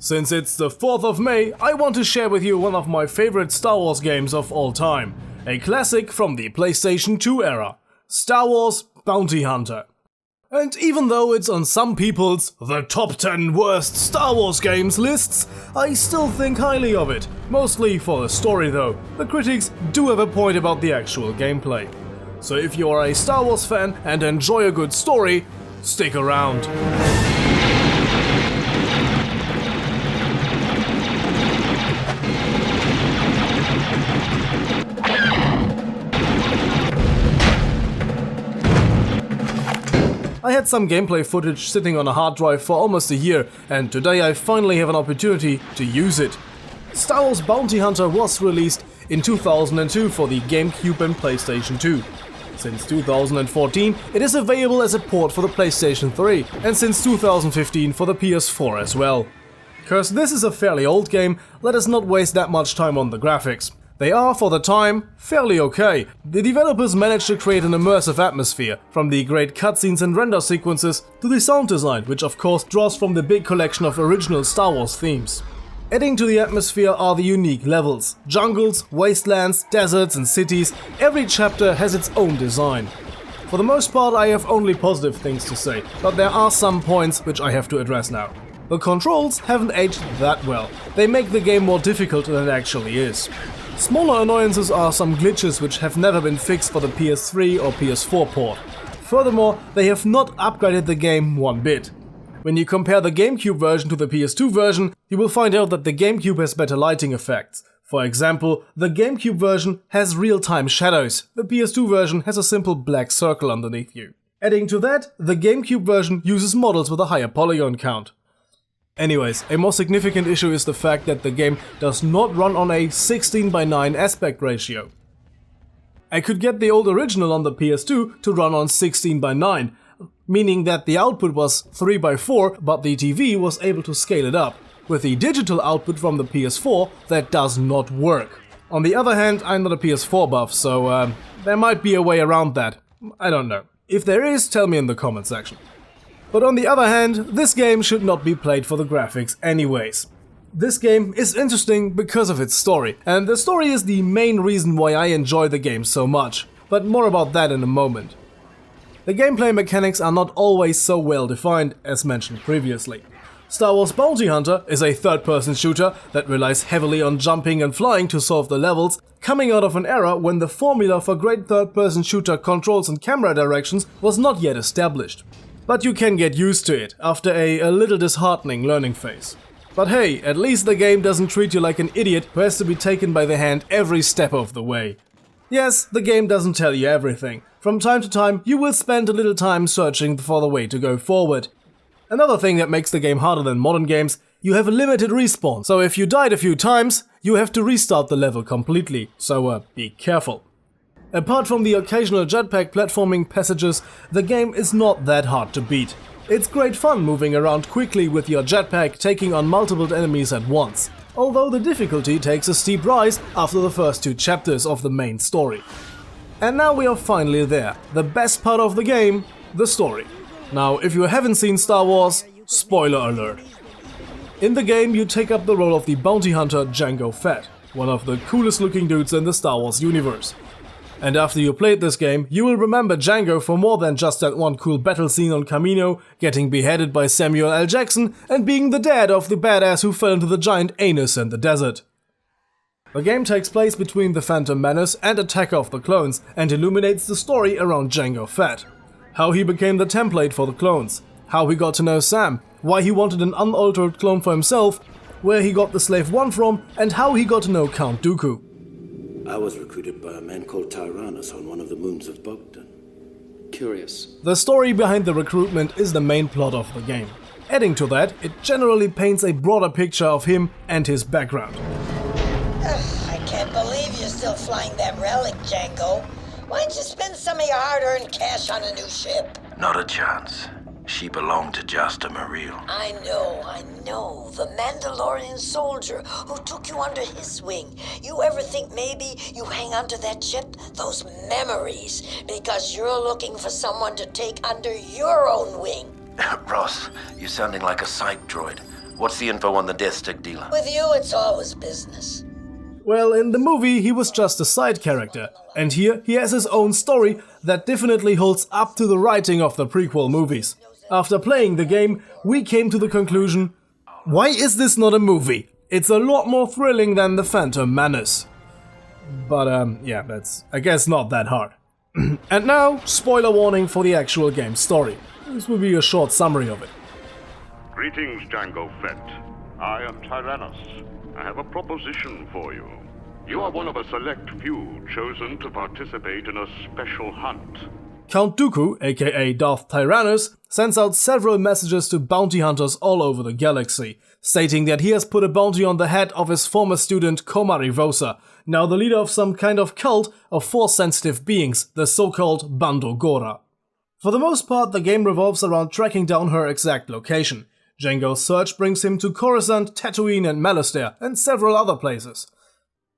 Since it's the 4th of May, I want to share with you one of my favorite Star Wars games of all time. A classic from the PlayStation 2 era. Star Wars Bounty Hunter. And even though it's on some people's the top 10 worst Star Wars games lists, I still think highly of it. Mostly for the story though. The critics do have a point about the actual gameplay. So if you are a Star Wars fan and enjoy a good story, stick around. I had some gameplay footage sitting on a hard drive for almost a year, and today I finally have an opportunity to use it. Star Wars Bounty Hunter was released in 2002 for the GameCube and PlayStation 2. Since 2014, it is available as a port for the PlayStation 3, and since 2015 for the PS4 as well. Cause this is a fairly old game, let us not waste that much time on the graphics. They are, for the time, fairly okay. The developers managed to create an immersive atmosphere, from the great cutscenes and render sequences to the sound design, which of course draws from the big collection of original Star Wars themes. Adding to the atmosphere are the unique levels. Jungles, wastelands, deserts and cities, every chapter has its own design. For the most part I have only positive things to say, but there are some points which I have to address now. The controls haven't aged that well. They make the game more difficult than it actually is. Smaller annoyances are some glitches which have never been fixed for the PS3 or PS4 port. Furthermore, they have not upgraded the game one bit. When you compare the GameCube version to the PS2 version, you will find out that the GameCube has better lighting effects. For example, the GameCube version has real-time shadows, the PS2 version has a simple black circle underneath you. Adding to that, the GameCube version uses models with a higher polygon count. Anyways, a more significant issue is the fact that the game does not run on a 16:9 aspect ratio. I could get the old original on the PS2 to run on 16:9, meaning that the output was 3:4, but the TV was able to scale it up. With the digital output from the PS4, that does not work. On the other hand, I'm not a PS4 buff, so there might be a way around that. I don't know. If there is, tell me in the comment section. But on the other hand, this game should not be played for the graphics anyways. This game is interesting because of its story, and the story is the main reason why I enjoy the game so much, but more about that in a moment. The gameplay mechanics are not always so well defined as mentioned previously. Star Wars Bounty Hunter is a third-person shooter that relies heavily on jumping and flying to solve the levels, coming out of an era when the formula for great third-person shooter controls and camera directions was not yet established. But you can get used to it after a little disheartening learning phase. But hey, at least the game doesn't treat you like an idiot who has to be taken by the hand every step of the way. Yes, the game doesn't tell you everything. From time to time, you will spend a little time searching for the way to go forward. Another thing that makes the game harder than modern games, you have a limited respawn, so if you died a few times, you have to restart the level completely, so be careful. Apart from the occasional jetpack platforming passages, the game is not that hard to beat. It's great fun moving around quickly with your jetpack taking on multiple enemies at once, although the difficulty takes a steep rise after the first 2 chapters of the main story. And now we are finally there, the best part of the game, the story. Now, if you haven't seen Star Wars, spoiler alert. In the game you take up the role of the bounty hunter Jango Fett, one of the coolest looking dudes in the Star Wars universe. And after you played this game, you will remember Jango for more than just that one cool battle scene on Kamino, getting beheaded by Samuel L. Jackson, and being the dad of the badass who fell into the giant anus in the desert. The game takes place between the Phantom Menace and Attack of the Clones, and illuminates the story around Jango Fett. How he became the template for the clones, how he got to know Sam, why he wanted an unaltered clone for himself, where he got the Slave One from, and how he got to know Count Dooku. I was recruited by a man called Tyrannus on one of the moons of Bogdan. Curious. The story behind the recruitment is the main plot of the game. Adding to that, it generally paints a broader picture of him and his background. I can't believe you're still flying that relic, Jango. Why don't you spend some of your hard-earned cash on a new ship? Not a chance. She belonged to Jasta Mareel. I know. The Mandalorian soldier who took you under his wing. You ever think maybe you hang onto that ship? Those memories. Because you're looking for someone to take under your own wing. Ross, you're sounding like a psych droid. What's the info on the death stick dealer? With you, it's always business. Well, in the movie he was just a side character, and here he has his own story that definitely holds up to the writing of the prequel movies. After playing the game, we came to the conclusion, why is this not a movie? It's a lot more thrilling than The Phantom Menace. But yeah, that's I guess not that hard. And now, spoiler warning for the actual game story. This will be a short summary of it. Greetings, Jango Fett. I am Tyrannus. I have a proposition for you. You are one of a select few chosen to participate in a special hunt. Count Dooku, aka Darth Tyrannus, sends out several messages to bounty hunters all over the galaxy, stating that he has put a bounty on the head of his former student Komarivosa, now the leader of some kind of cult of Force-sensitive beings, the so-called Bando Gora. For the most part, the game revolves around tracking down her exact location. Jango's search brings him to Coruscant, Tatooine and Malastare, and several other places.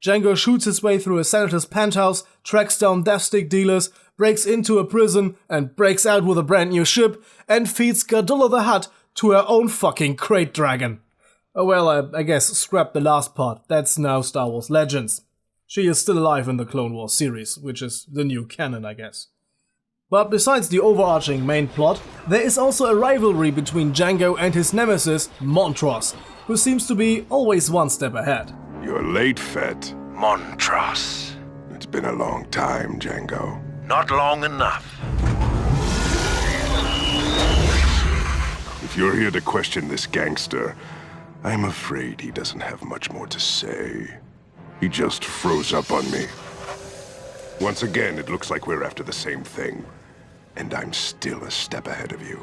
Jango shoots his way through a senator's penthouse, tracks down death stick dealers, breaks into a prison, and breaks out with a brand new ship, and feeds Gardulla the Hutt to her own fucking crate dragon. Oh well, I guess scrap the last part, that's now Star Wars Legends. She is still alive in the Clone Wars series, which is the new canon, I guess. But besides the overarching main plot, there is also a rivalry between Jango and his nemesis, Montross, who seems to be always one step ahead. You're late, Fett. Montross. It's been a long time, Jango. Not long enough. If you're here to question this gangster, I'm afraid he doesn't have much more to say. He just froze up on me. Once again, it looks like we're after the same thing. And I'm still a step ahead of you.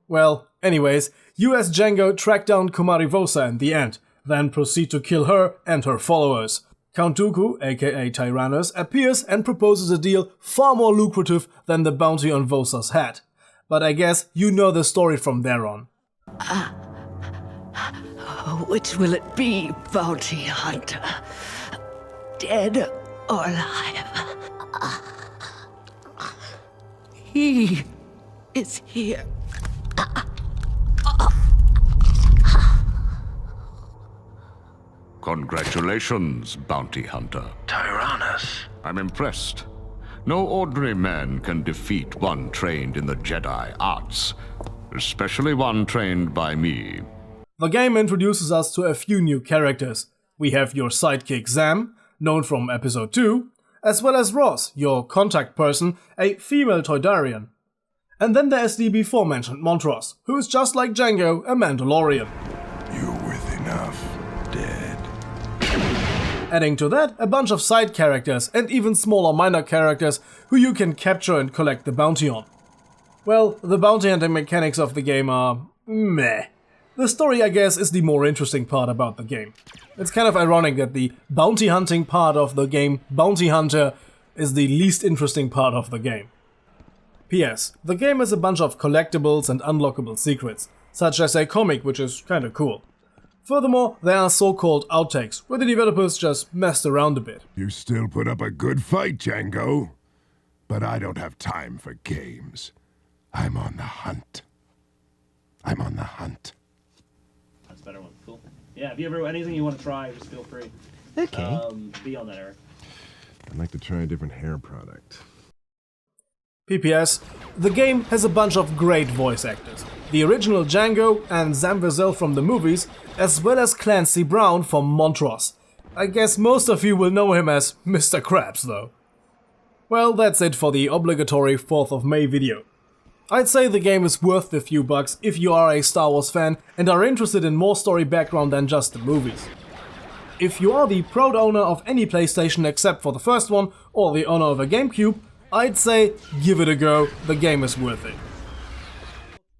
Well, anyways, you as Jango track down Komarivosa in the end, then proceed to kill her and her followers. Count Dooku, aka Tyrannus, appears and proposes a deal far more lucrative than the bounty on Vosa's head. But I guess you know the story from there on. Which will it be, bounty hunter? Dead or alive? He is here. Congratulations, bounty hunter. Tyrannus. I'm impressed. No ordinary man can defeat one trained in the Jedi arts, especially one trained by me. The game introduces us to a few new characters. We have your sidekick Zam, known from episode 2, as well as Ross, your contact person, a female Toydarian. And then there is the before mentioned Montross, who is just like Jango, a Mandalorian. You're worth enough, dead. Adding to that, a bunch of side characters and even smaller minor characters who you can capture and collect the bounty on. Well, the bounty hunting mechanics of the game are meh. The story, I guess, is the more interesting part about the game. It's kind of ironic that the bounty hunting part of the game, Bounty Hunter, is the least interesting part of the game. P.S. The game has a bunch of collectibles and unlockable secrets, such as a comic which is kinda cool. Furthermore, there are so-called outtakes, where the developers just messed around a bit. You still put up a good fight, Jango. But I don't have time for games. I'm on the hunt. I'm on the hunt. That's a better one. Cool. Yeah, if you ever anything you want to try, just feel free. Okay. Be on that, Eric. I'd like to try a different hair product. PPS, the game has a bunch of great voice actors. The original Jango and Zam Wesell from the movies, as well as Clancy Brown from Montross. I guess most of you will know him as Mr. Krabs though. Well, that's it for the obligatory 4th of May video. I'd say the game is worth the few bucks if you are a Star Wars fan and are interested in more story background than just the movies. If you are the proud owner of any PlayStation except for the first one, or the owner of a GameCube, I'd say give it a go, the game is worth it.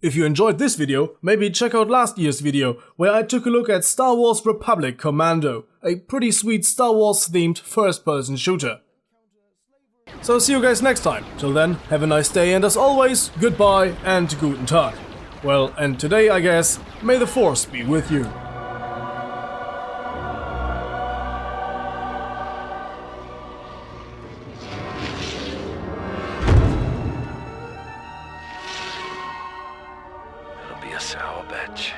If you enjoyed this video, maybe check out last year's video, where I took a look at Star Wars Republic Commando, a pretty sweet Star Wars themed first-person shooter. So see you guys next time. Till then, have a nice day, and as always, goodbye and guten Tag. Well, and today I guess, may the Force be with you. be a sour bitch.